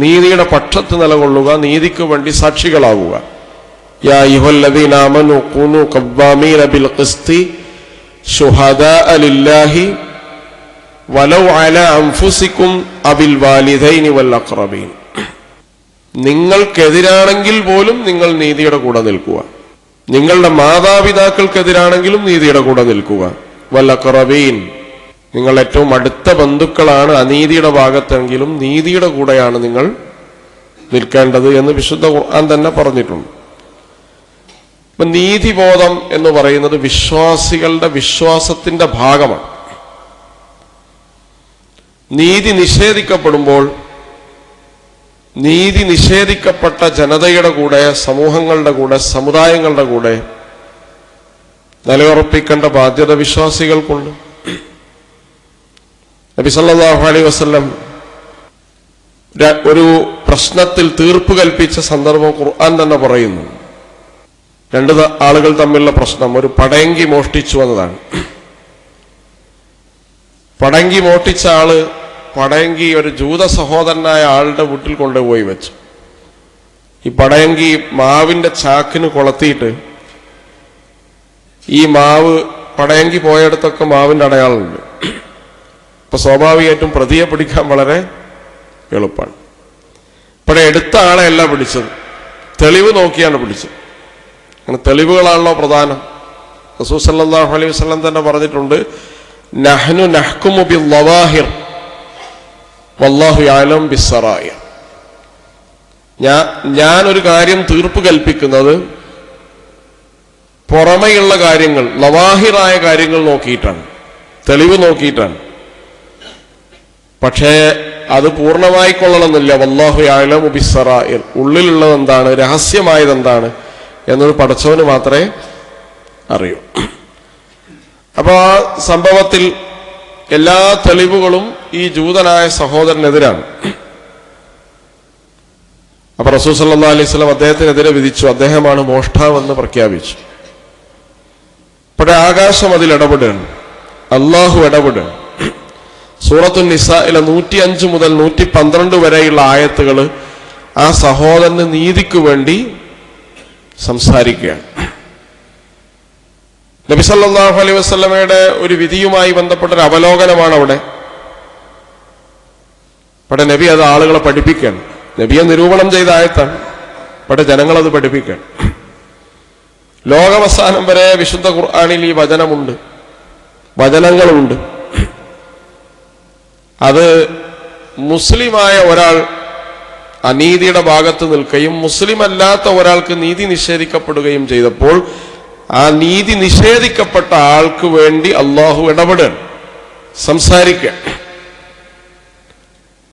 നീതിയുടെ പക്ഷത്ത് നിലകൊള്ളുക, നീതിക്ക് വേണ്ടി സാക്ഷികളാവുക. യാ അയ്യുഹല്ലദീന ആമനൂ കൂനൂ ഖവ്വാമീന ബിൽ ഖിസ്തി ശുഹദാഅ ലില്ലാഹി വലൗ അലാ അൻഫുസികും അബിൽ വാലിദൈനി വൽ അഖ്റബീൻ. നിങ്ങൾക്കെതിരാണെങ്കിൽ പോലും നിങ്ങൾ നീതിയുടെ കൂടെ നിൽക്കുക. നിങ്ങളുടെ മാതാപിതാക്കൾക്കെതിരാണെങ്കിലും നീതിയുടെ കൂടെ നിൽക്കുക. വൽ അഖ്റബീൻ, നിങ്ങൾ ഏറ്റവും അടുത്ത ബന്ധുക്കളാണ് അനീതിയുടെ ഭാഗത്തെങ്കിലും നീതിയുടെ കൂടെയാണ് നിങ്ങൾ നിൽക്കേണ്ടത് എന്ന് വിശുദ്ധ ഖുർആൻ തന്നെ പറഞ്ഞിട്ടുണ്ട്. അപ്പൊ നീതിബോധം എന്ന് പറയുന്നത് വിശ്വാസികളുടെ വിശ്വാസത്തിന്റെ ഭാഗമാണ്. നീതി നിഷേധിക്കപ്പെടുമ്പോൾ നീതി നിഷേധിക്കപ്പെട്ട ജനതയുടെ കൂടെ, സമൂഹങ്ങളുടെ കൂടെ, സമുദായങ്ങളുടെ കൂടെ നിലയുറപ്പിക്കേണ്ട ബാധ്യത വിശ്വാസികൾക്കുണ്ട്. നബി സല്ലല്ലാഹു അലൈഹി വസല്ലം ഒരു പ്രശ്നത്തിൽ തീർപ്പ് കൽപ്പിച്ച സന്ദർഭം ഖുർആൻ തന്നെ പറയുന്നു. രണ്ട് ആളുകൾ തമ്മിലുള്ള പ്രശ്നം, ഒരു പടയങ്കി മോഷ്ടിച്ചു എന്നതാണ്. പടയങ്കി മോഷ്ടിച്ച ആള് പടയങ്കി ഒരു ജൂത സഹോദരനായ ആളുടെ വീട്ടിൽ കൊണ്ടുപോയി വെച്ചു. ഈ പടയങ്കി മാവിന്റെ ചാക്കിന് കൊളത്തിയിട്ട് ഈ മാവ് പടയങ്കി പോയടത്തൊക്കെ മാവിന്റെ അടയാളമുണ്ട്. ഇപ്പൊ സ്വാഭാവികമായിട്ടും പ്രതിയെ പിടിക്കാൻ വളരെ എളുപ്പമാണ്. ഇവിടെ എടുത്ത ആളെയല്ല പിടിച്ചത്, തെളിവ് നോക്കിയാണ് പിടിച്ചത്. അങ്ങനെ തെളിവുകളാണല്ലോ പ്രധാനം. റസൂൽ സല്ലല്ലാഹു അലൈഹി വസല്ലം തന്നെ പറഞ്ഞിട്ടുണ്ട്, നഹ്നു നഹ്കുമു ബിൽ-ലവാഹിർ വല്ലാഹു യഅലം ബിസ്സറായിർ. ഞാനൊരു കാര്യം തീർപ്പ് കൽപ്പിക്കുന്നത് പുറമെയുള്ള കാര്യങ്ങൾ, ലവാഹിറായ കാര്യങ്ങൾ നോക്കിയിട്ടാണ്, തെളിവ് നോക്കിയിട്ടാണ്. പക്ഷേ അത് പൂർണ്ണമായി കൊള്ളണമെന്നില്ല. വല്ലാഹു യഅലമു ബിസ്സറായിർ, ഉള്ളിലുള്ളത് എന്താണ്, രഹസ്യമായത് എന്താണ് എന്നത് പടച്ചവന് മാത്രമേ അറിയൂ. അപ്പൊ ആ സംഭവത്തിൽ എല്ലാ തെളിവുകളും ഈ ജൂതനായ സഹോദരനെതിരാണ്. അപ്പൊ റസൂൽ സല്ലല്ലാഹു അലൈഹി വസല്ലം അദ്ദേഹത്തിനെതിരെ വിധിച്ചു, അദ്ദേഹമാണ് മോഷ്ടാവെന്ന് പ്രഖ്യാപിച്ചു. പക്ഷേ ആകാശം അതിൽ ഇടപെടുകയാണ്, അള്ളാഹു ഇടപെടുകയാണ്. സൂറത്തുൻ നിസായിലെ 105 മുതൽ 112 വരെയുള്ള ആയത്തുകൾ ആ സഹോദരന് നീതിക്ക് വേണ്ടി സംസാരിക്കുകയാണ്. നബി സല്ലല്ലാഹു അലൈഹി വസല്ലമയുടെ ഒരു വിധിയുമായി ബന്ധപ്പെട്ടൊരു അവലോകനമാണ് അവിടെ. പക്ഷെ നബി അത് ആളുകളെ പഠിപ്പിക്കുകയാണ്. നബിയെ നിരൂപണം ചെയ്ത ആയത്താണ്, പക്ഷെ ജനങ്ങളത് പഠിപ്പിക്കുകയാണ്. ലോകാവസാനം വരെ വിശുദ്ധ ഖുർആനിൽ ഈ വചനമുണ്ട്, വചനങ്ങളുണ്ട്. അത് മുസ്ലിമായ ഒരാൾ അനീതിയുടെ ഭാഗത്ത് നിൽക്കുകയും മുസ്ലിം അല്ലാത്ത ഒരാൾക്ക് നീതി നിഷേധിക്കപ്പെടുകയും ചെയ്തപ്പോൾ ആ നീതി നിഷേധിക്കപ്പെട്ട ആൾക്ക് വേണ്ടി അള്ളാഹു ഇടപെടുക, സംസാരിക്കുക.